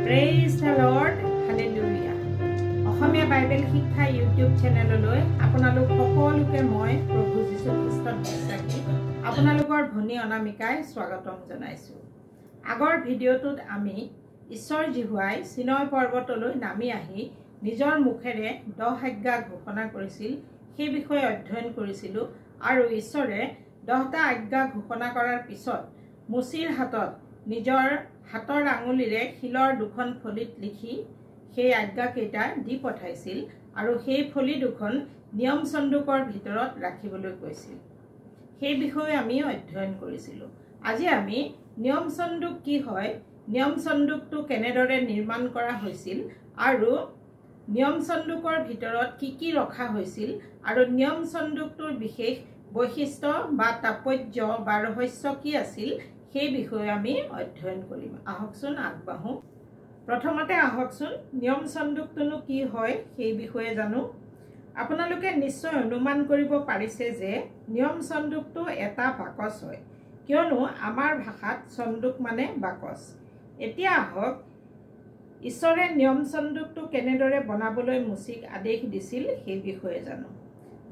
Praise the Lord, Hallelujah. Asomiya Bible শিক্ষা YouTube চেনেললৈ আপোনালোক সকলোকে মই প্ৰভু যীশু খ্ৰীষ্টত বিশ্বাসী আপোনালোকৰ ভনী অনামিকাই স্বাগতম জনাইছো। আগৰ ভিডিঅ'টোত আমি ঈশ্বৰ জিহুৱাই সিনয় পৰ্বতলৈ নামি আহি নিজৰ মুখেৰে 10 আজ্ঞা ঘোষণা কৰিছিল সেই বিষয়ে অধ্যয়ন কৰিছিলো আৰু ঈশ্বৰে 10টা আজ্ঞা ঘোষণা কৰাৰ পিছত মুছিৰ হাতত নিজৰ হাতৰ আঙুলিৰে শিলৰ দুখন ফলিত লিখি সেই আজ্ঞা কেইটা দি পঠাইছিল আৰু সেই ফলি দুখন নিয়ম সন্দুকৰ ভিতৰত ৰাখিবলৈ কৈছিল। সেই বিষয়ে আমি অধ্যয়ন কৰিছিলো। আজি আমি নিয়ম সন্দুক কি হয়, নিয়ম সন্দুকটো কেনেদৰে নিৰ্মাণ কৰা হৈছিল আৰু নিয়ম সন্দুকৰ ভিতৰত কি ৰখা হৈছিল আৰু নিয়ম সন্দুকটোৰ বিশেষ বৈশিষ্ট্য বা তাৎপৰ্য বা ৰহস্য কি আছিল সেই বিষয়ে আমি অধ্যয়ন কৰিম। আহকচোন আগবাঢ়ো। প্ৰথমতে আহকচোন নিয়ম সন্দুকটোনো কি হয় সেই বিষয়ে জানো। আপোনালোকে নিশ্চয় অনুমান কৰিব পাৰিছে যে নিয়ম সন্দুকটো এটা বাকচ হয়, কিয়নো আমাৰ ভাষাত সন্দুক মানে বাকচ। এতিয়া আহক ঈশ্বৰে নিয়ম সন্দুকটো কেনেদৰে বনাবলৈ মুছিক আদেশ দিছিল সেই বিষয়ে জানো।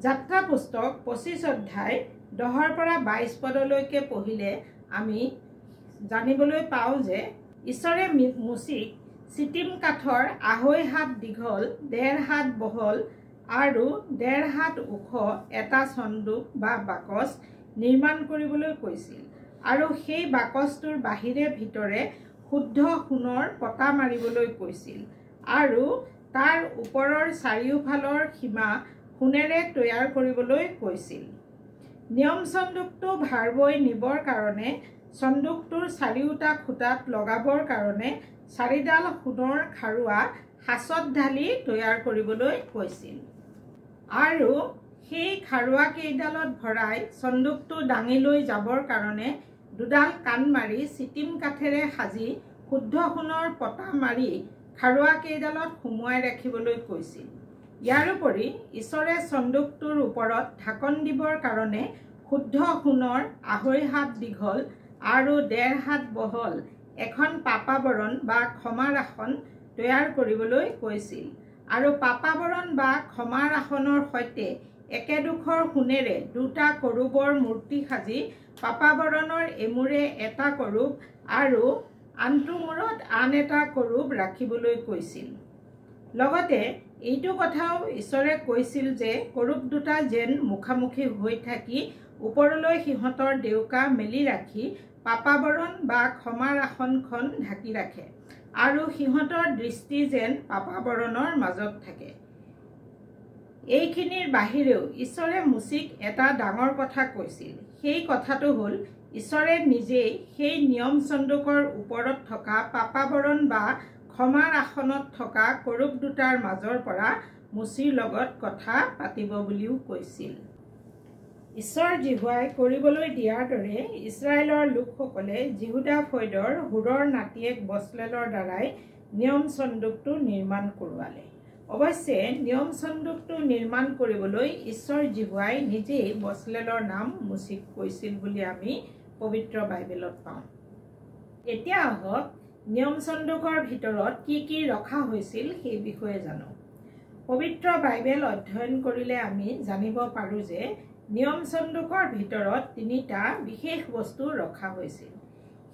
যাত্ৰা পুস্তক 25 অধ্যায় 10 পৰা 22 পদলৈকে পঢ়িলে আমি জানিবলৈ পাওঁ যে ঈশ্বৰে মুছিক চিটিম কাঠৰ 2.5 হাত দীঘল 1.5 হাত বহল আৰু 1.5 হাত ওখ এটা সন্দুক বা বাকচ নিৰ্মাণ কৰিবলৈ কৈছিল আৰু সেই বাকচটোৰ বাহিৰে ভিতৰে শুদ্ধ সোণৰ পতা মাৰিবলৈ কৈছিল আৰু তাৰ ওপৰৰ চাৰিওফালৰ সীমা সোণেৰে তৈয়াৰ কৰিবলৈ কৈছিল। নিয়ম সন্দুকটো ভাৰ বৈ নিবৰ কাৰণে সন্দুকটোৰ চাৰিওটা খুঁটাত লগাবৰ কাৰণে 4ডাল সোণৰ খাৰুৱা হাছত ঢালি তৈয়াৰ কৰিবলৈ কৈছিল আৰু সেই খাৰুৱা কেইডালত ভৰাই সন্দুকটো দাঙি লৈ যাবৰ কাৰণে 2ডাল কাণ মাৰি চিটিম কাঠেৰে সাজি শুদ্ধ সোণৰ পতা মাৰি খাৰুৱা কেইডালত সুমুৱাই ৰাখিবলৈ কৈছিল। ইয়াৰোপৰি ঈশ্বৰে সন্দুকটোৰ ওপৰত ঢাকন দিবৰ কাৰণে শুদ্ধ সোণৰ 2.5 হাত দীঘল আৰু 1.5 হাত বহল এখন পাপাবৰণ বা ক্ষমাৰ আসন তৈয়াৰ কৰিবলৈ কৈছিল আৰু পাপাবৰণ বা ক্ষমাৰ আসনৰ সৈতে একেডোখৰ সোণেৰে 2টা কৰূবৰ মূৰ্তি সাজি পাপাবৰণৰ এমূৰে এটা কৰূব আৰু আনটো মূৰত আন এটা কৰূব ৰাখিবলৈ কৈছিল। লগতে এইটো কথাও ঈশ্বৰে কৈছিল যে কৰূব দুটা যেন মুখামুখি হৈ থাকি ওপৰলৈ সিহঁতৰ ডেউকা মেলি ৰাখি পাপাবৰণ বা ক্ষমাৰ আসনখন ঢাকি ৰাখে আৰু সিহঁতৰ দৃষ্টি যেন পাপাবৰণৰ মাজত থাকে। এইখিনিৰ বাহিৰেও ঈশ্বৰে মুছিক এটা ডাঙৰ কথা কৈছিল। সেই কথাটো হ'ল ঈশ্বৰে নিজেই সেই নিয়ম সন্দুকৰ ওপৰত থকা পাপাবৰণ বা ক্ষমাৰ আসনত থকা কৰূব দুটাৰ মাজৰ পৰা মুছিৰ লগত কথা পাতিব বুলিও কৈছিল। ঈশ্বৰ জিহুৱাই কৰিবলৈ দিয়াৰ দৰে ইছৰাইলৰ লোকসকলে জিহুদা ফৈদৰ হুৰৰ নাতিয়েক বছলেলৰ দ্বাৰাই নিয়ম সন্দুকটো নিৰ্মাণ কৰোৱালে। অৱশ্যে নিয়ম সন্দুকটো নিৰ্মাণ কৰিবলৈ ঈশ্বৰ জিহুৱাই নিজেই বছলেলৰ নাম মুছিক কৈছিল বুলি আমি পবিত্ৰ বাইবেলত পাওঁ। এতিয়া আহক নিয়ম সন্দুকৰ ভিতৰত কি ৰখা হৈছিল সেই বিষয়ে জানো। পবিত্ৰ বাইবেল অধ্যয়ন কৰিলে আমি জানিব পাৰোঁ যে নিয়ম সন্দুকৰ ভিতৰত 3টা বিশেষ বস্তু ৰখা হৈছিল।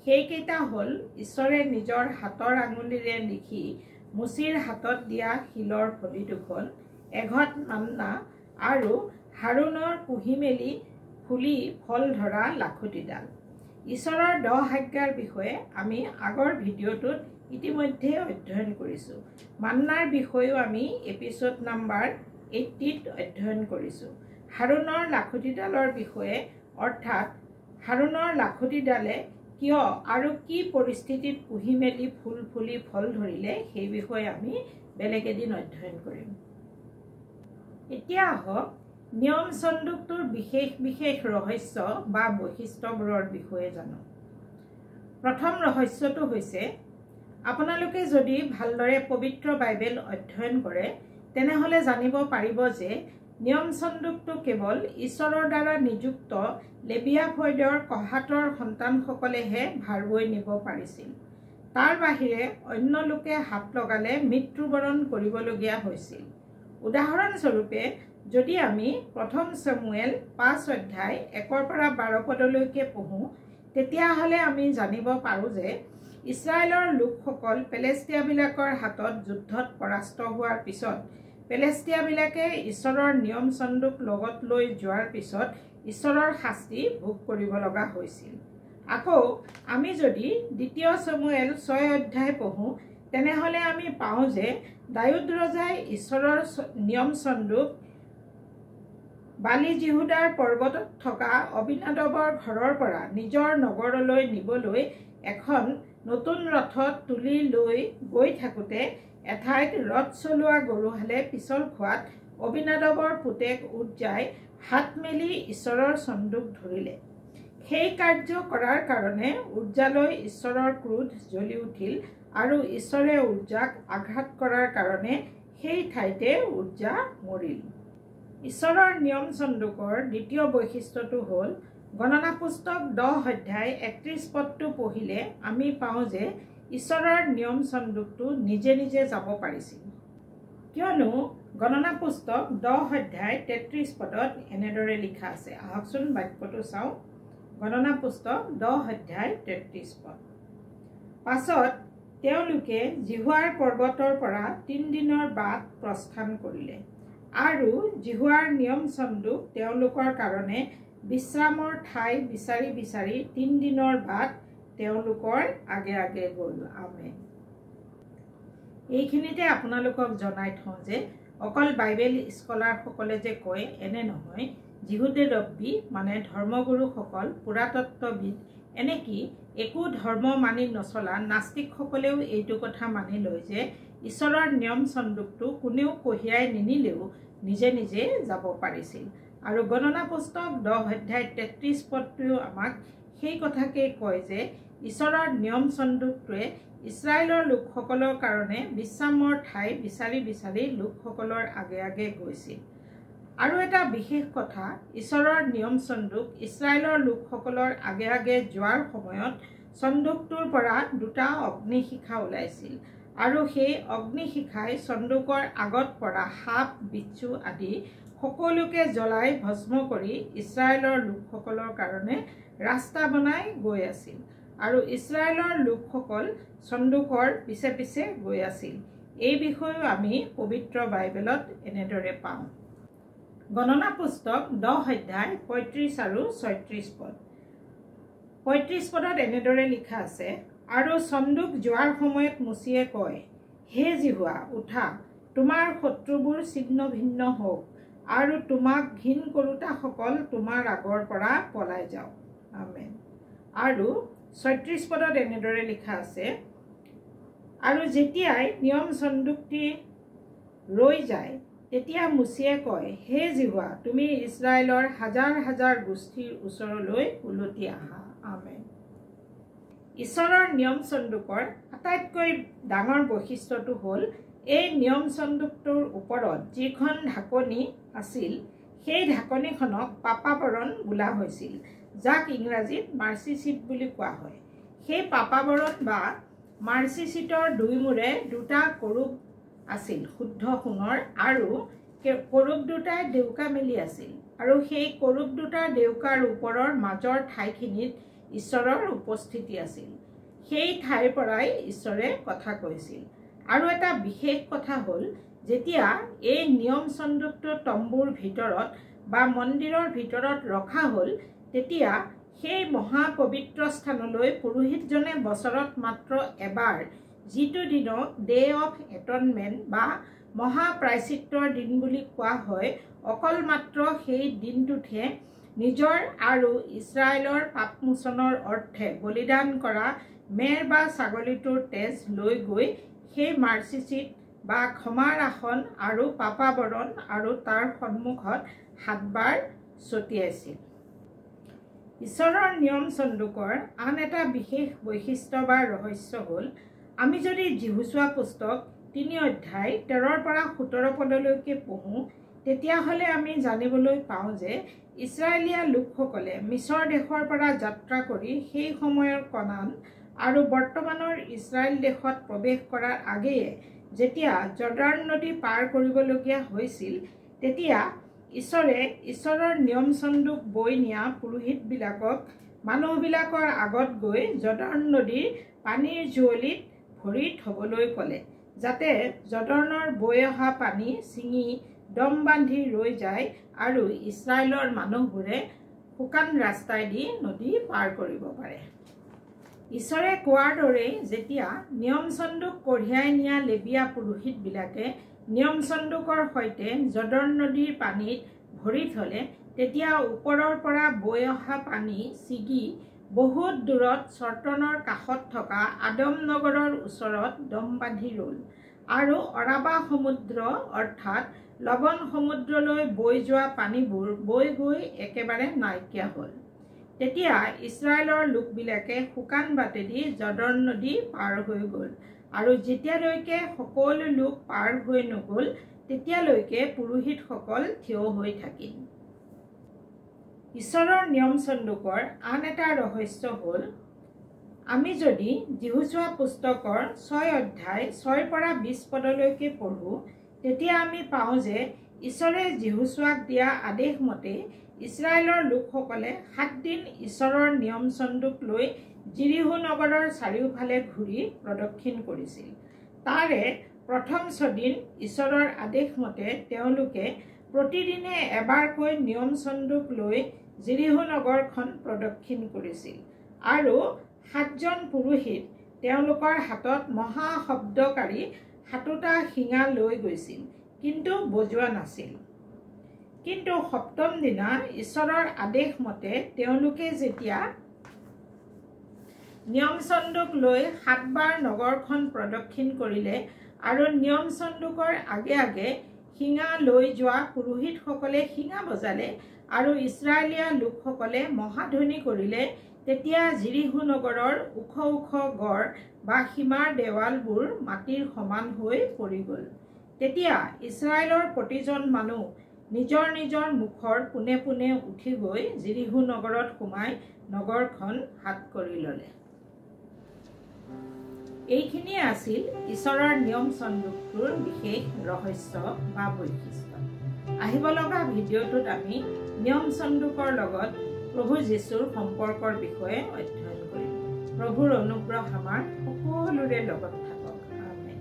সেইকেইটা হ'ল ঈশ্বৰে নিজৰ হাতৰ আঙুলিৰে লিখি মুছিৰ হাতত দিয়া শিলৰ ফলি দুখন, এঘট মান্না আৰু হাৰুণৰ পুহি মেলি ফুলি ফল ধৰা লাখুটিডাল। ঈশ্বৰৰ 10 আজ্ঞাৰ বিষয়ে আমি আগৰ ভিডিঅ'টোত ইতিমধ্যে অধ্যয়ন কৰিছোঁ। মান্নাৰ বিষয়েও আমি এপিছড নাম্বাৰ 80ত অধ্যয়ন কৰিছোঁ। হাৰুণৰ লাখুটিডালৰ বিষয়ে অৰ্থাৎ হাৰুণৰ লাখুটিডালে কিয় আৰু কি পৰিস্থিতিত পুহি মেলি ফুল ফুলি ফল ধৰিলে সেই বিষয়ে আমি বেলেগ এদিন অধ্যয়ন কৰিম। এতিয়া আহক নিয়ম সন্দুকটোৰ বিশেষ ৰহস্য বা বৈশিষ্ট্যবোৰৰ বিষয়ে জানো। প্ৰথম ৰহস্যটো হৈছে আপোনালোকে যদি ভালদৰে পবিত্ৰ বাইবেল অধ্যয়ন কৰে তেনেহ'লে জানিব পাৰিব যে নিয়ম সন্দুকটো কেৱল ঈশ্বৰৰ দ্বাৰা নিযুক্ত লেবিয়া ফৈদৰ কহাতৰ সন্তানসকলেহে ভাৰ বৈ নিব পাৰিছিল। তাৰ বাহিৰে অন্য লোকে হাত লগালে মৃত্যুবৰণ কৰিবলগীয়া হৈছিল। উদাহৰণস্বৰূপে যদি আমি 1 চেমুৱেল 5 অধ্যায় 1 পৰা 12 পদলৈকে পঢ়োঁ, তেতিয়াহ'লে আমি জানিব পাৰোঁ যে ইছৰাইলৰ লোকসকল পেলেষ্টিয়াবিলাকৰ হাতত যুদ্ধত পৰাস্ত হোৱাৰ পিছত পেলেষ্টিয়াবিলাকে ঈশ্বৰৰ নিয়ম চন্দুক লগত লৈ যোৱাৰ পিছত ঈশ্বৰৰ শাস্তি ভোগ কৰিব লগা হৈছিল। আকৌ আমি যদি 2 চেমুৱেল 6 অধ্যায় পঢ়োঁ, তেনেহ'লে আমি পাওঁ যে দাউদ ৰজাই ঈশ্বৰৰ নিয়ম চন্দুক বালি জিহুদাৰ পৰ্বতত থকা অবিনাদবৰ ঘৰৰ পৰা নিজৰ নগৰলৈ নিবলৈ এখন নতুন ৰথত তুলি লৈ গৈ থাকোঁতে এঠাইত ৰথ চলোৱা গৰুহালে পিছল খোৱাত অবিনাদবৰ পুতেক উজ্জাই হাত মেলি ঈশ্বৰৰ চন্দুক ধৰিলে। সেই কাৰ্য কৰাৰ কাৰণে উজ্জালৈ ঈশ্বৰৰ ক্ৰোধ জ্বলি উঠিল আৰু ঈশ্বৰে উজ্জাক আঘাত কৰাৰ কাৰণে সেই ঠাইতে উজ্জা মৰিল। ঈশ্বৰৰ নিয়ম চন্দুকৰ দ্বিতীয় বৈশিষ্ট্যটো হ'ল গণনা পুস্তক 10 অধ্যায় 31 পদটো পঢ়িলে আমি পাওঁ যে ঈশ্বৰৰ নিয়ম চন্দুকটো নিজে নিজে যাব পাৰিছিল। কিয়নো গণনা পুস্তক 10 অধ্যায় 33 পদত এনেদৰে লিখা আছে। আহকচোন বাক্যটো চাওঁ। গণনা পুস্তক 10 অধ্যায় 33 পদ। পাছত তেওঁলোকে জিহুৱাৰ পৰ্বতৰ পৰা 3 দিনৰ বাট প্ৰস্থান কৰিলে আৰু জিহুৱাৰ নিয়ম চন্দুক তেওঁলোকৰ কাৰণে বিশ্ৰামৰ ঠাই বিচাৰি বিচাৰি 3 দিনৰ বাট তেওঁলোকৰ আগে আগে গ'ল। আমেন। এইখিনিতে আপোনালোকক জনাই থওঁ যে অকল বাইবেল স্কলাৰসকলে যে কয় এনে নহয়। যিহুদে ৰব্বী মানে ধৰ্মগুৰুসকল, পুৰাতত্ত্ববিদ, এনেকি একো ধৰ্ম মানি নচলা নাস্তিকসকলেও এইটো কথা মানি লয় যে ঈশ্বৰৰ নিয়ম চন্দুকটো কোনেও কঢ়িয়াই নিনিলেও নিজে নিজে যাব পাৰিছিল। আৰু গণনা পুস্তক 10 অধ্যায় 33 পদটোৱেও আমাক সেই কথাকেই কয় যে ঈশ্বৰৰ নিয়ম চন্দুকটোৱে ইছৰাইলৰ লোকসকলৰ কাৰণে বিশ্ৰামৰ ঠাই বিচাৰি বিচাৰি লোকসকলৰ আগে আগে গৈছিল। আৰু এটা বিশেষ কথা, ঈশ্বৰৰ নিয়ম চন্দুক ইছৰাইলৰ লোকসকলৰ আগে আগে যোৱাৰ সময়ত চন্দুকটোৰ পৰা 2টা অগ্নিশিখা ওলাইছিল আৰু সেই অগ্নিশিখাই চন্দুকৰ আগত পৰা সাপ, বিচ্ছু আদি সকলোকে জ্বলাই ভস্ম কৰি ইছৰাইলৰ লোকসকলৰ কাৰণে ৰাস্তা বনাই গৈ আছিল আৰু ইছৰাইলৰ লোকসকল চন্দুকৰ পিছে পিছে গৈ আছিল। এই বিষয়েও আমি পবিত্ৰ বাইবেলত এনেদৰে পাওঁ। গণনা পুস্তক 10 অধ্যায় 35 আৰু 36 পদ। 35 পদত এনেদৰে লিখা আছে, আৰু চন্দুক যোৱাৰ সময়ত মুচিয়ে কয়, হে জিহুৱা, উঠা, তোমাৰ শত্ৰুবোৰ ছিন্ন ভিন্ন হওক আৰু তোমাক ঘিন কৰোতাসকল তোমাৰ আগৰ পৰা পলাই যাওক। আমেন। আৰু 36 পদত এনেদৰে লিখা আছে, আৰু যেতিয়াই নিয়ম চন্দুকটি ৰৈ যায় তেতিয়া মুচিয়ে কয়, হে জিহুৱা, তুমি ইছৰাইলৰ হাজাৰ হাজাৰ গোষ্ঠীৰ ওচৰলৈ উলটি আহা। আমেন। ঈশ্বৰৰ নিয়ম চন্দুকৰ আটাইতকৈ ডাঙৰ বৈশিষ্ট্যটো হ'ল এই নিয়ম চন্দুকটোৰ ওপৰত যিখন ঢাকনি আছিল সেই ঢাকনিখনক পাপাবৰণ বোলা হৈছিল, যাক ইংৰাজীত মাৰ্চি ছিট বুলি কোৱা হয়। সেই পাপাবৰণ বা মাৰ্চি ছিটৰ 2 মূৰে 2টা কৰূপ আছিল শুদ্ধ সোণৰ, আৰু কৰূপ 2টাই ডেউকা মেলি আছিল আৰু সেই কৰূপ 2টাৰ ডেউকাৰ ওপৰৰ মাজৰ ঠাইখিনিত ঈশ্বৰৰ উপস্থিতি আছিল। সেই ঠাইৰ পৰাই ঈশ্বৰে কথা কৈছিল। আৰু এটা বিশেষ কথা হ'ল, যেতিয়া এই নিয়ম চন্দুকটো তম্বুৰ ভিতৰত বা মন্দিৰৰ ভিতৰত ৰখা হ'ল, তেতিয়া সেই মহাপবিত্ৰ স্থানলৈ পুৰোহিতজনে বছৰত মাত্ৰ এবাৰ, যিটো দিনক ডে অফ এটনমেণ্ট বা মহাপ্ৰায়চিত্তৰ দিন বুলি কোৱা হয়, অকল মাত্ৰ সেই দিনটোতহে নিজৰ আৰু ইছৰাইলৰ পাপমোচনৰ অৰ্থে বলিদান কৰা মেৰ বা ছাগলীটোৰ তেজ লৈ গৈ সেই মাৰ্চি ছিট বা ক্ষমাৰ আসন আৰু পাপাবৰণ আৰু তাৰ সন্মুখত 7 বাৰ ছটিয়াইছিল। ঈশ্বৰৰ নিয়ম চন্দুকৰ আন এটা বিশেষ বৈশিষ্ট্য বা ৰহস্য হ'ল, আমি যদি যিহুচোৱা পুস্তক 3 অধ্যায় 13 পৰা 17 পদলৈকে পঢ়োঁ, তেতিয়াহ'লে আমি জানিবলৈ পাওঁ যে ইছৰাইলীয়া লোকসকলে মিছৰ দেশৰ পৰা যাত্ৰা কৰি সেই সময়ৰ কনান আৰু বৰ্তমানৰ ইছৰাইল দেশত প্ৰৱেশ কৰাৰ আগেয়ে যেতিয়া জৰ্দান নদী পাৰ কৰিবলগীয়া হৈছিল তেতিয়া ঈশ্বৰৰ নিয়ম সন্দুক বৈ নিয়া পুৰোহিতবিলাকক মানুহবিলাকৰ আগত গৈ জৰ্দান নদীৰ পানীৰ জুৱলিত ভৰি থবলৈ ক'লে যাতে জৰ্দানৰ বৈ অহা পানী ছিঙি দম বান্ধি ৰৈ যায় আৰু ইছৰাইলৰ মানুহবোৰে শুকান ৰাস্তাইদি নদী পাৰ কৰিব পাৰে। ঈশ্বৰে কোৱাৰ দৰেই যেতিয়া নিয়ম সন্দুক কঢ়িয়াই নিয়া লেবিয়া পুৰোহিতবিলাকে নিয়ম সন্দুকৰ সৈতে জৰ্দান নদীৰ পানীত ভৰি থলে তেতিয়া ওপৰৰ পৰা বৈ অহা পানী ছিগি বহুত দূৰত চৰ্টনৰ কাষত থকা আদম নগৰৰ ওচৰত দম বান্ধি ৰ'ল আৰু অৰাবা সমুদ্ৰ অৰ্থাৎ লবণ সমুদ্ৰলৈ বৈ যোৱা পানীবোৰ বৈ গৈ একেবাৰে নাইকিয়া হ'ল। তেতিয়া ইছৰাইলৰ লোকবিলাকে শুকান বাটেদি জৰ্দান নদী পাৰ হৈ গ'ল আৰু যেতিয়ালৈকে সকলো লোক পাৰ হৈ নগ'ল তেতিয়ালৈকে পুৰোহিতসকল থিয় হৈ থাকিল। ঈশ্বৰৰ নিয়ম সন্দুকৰ আন এটা ৰহস্য হ'ল আমি যদি যিহুচোৱা পুস্তকৰ 6 অধ্যায় 6 পৰা 20 পদলৈকে পঢ়োঁ তেতিয়া আমি পাওঁ যে ঈশ্বৰে যিহুচোৱাক দিয়া আদেশ মতে ইছৰাইলৰ লোকসকলে 7 দিন ঈশ্বৰৰ নিয়ম সন্দুক লৈ জিৰিহো নগৰৰ চাৰিওফালে ঘূৰি প্ৰদক্ষিণ কৰিছিল। তাৰে প্ৰথম 6 দিন ঈশ্বৰৰ আদেশ মতে তেওঁলোকে প্ৰতিদিনে এবাৰকৈ নিয়ম সন্দুক লৈ জিৰিহো নগৰখন প্ৰদক্ষিণ কৰিছিল আৰু 7জন পুৰোহিত তেওঁলোকৰ হাতত মহা শব্দকাৰী 7টা শিঙা লৈ গৈছিল কিন্তু বজোৱা নাছিল। কিন্তু সপ্তম দিনা ঈশ্বৰৰ আদেশ মতে তেওঁলোকে যেতিয়া নিয়ম সন্দুক লৈ 7 বাৰ নগৰখন প্ৰদক্ষিণ কৰিলে আৰু নিয়ম সন্দুকৰ আগে আগে শিঙা লৈ যোৱা পুৰোহিতসকলে শিঙা বজালে আৰু ইছৰাইলীয়া লোকসকলে মহাধ্বনি কৰিলে তেতিয়া জিৰিহো নগৰৰ ওখ ওখ গড় বা সীমাৰ দেৱালবোৰ মাটিৰ সমান হৈ পৰি গ'ল। তেতিয়া ইছৰাইলৰ প্ৰতিজন মানুহ নিজৰ নিজৰ মুখৰ পোনে পোনে উঠি গৈ জিৰিহো নগৰত সোমাই নগৰখন হাত কৰি ল'লে। এইখিনিয়ে আছিল ঈশ্বৰৰ নিয়ম সন্দুকটোৰ বিশেষ ৰহস্য বা বৈশিষ্ট্য। আহিব লগা ভিডিঅ'টোত আমি নিয়ম সন্দুকৰ লগত প্ৰভু যীশুৰ সম্পৰ্কৰ বিষয়ে অধ্যয়ন কৰিম। প্ৰভুৰ অনুগ্ৰহ আমাৰ সকলোৰে লগত থাকক। আমেন।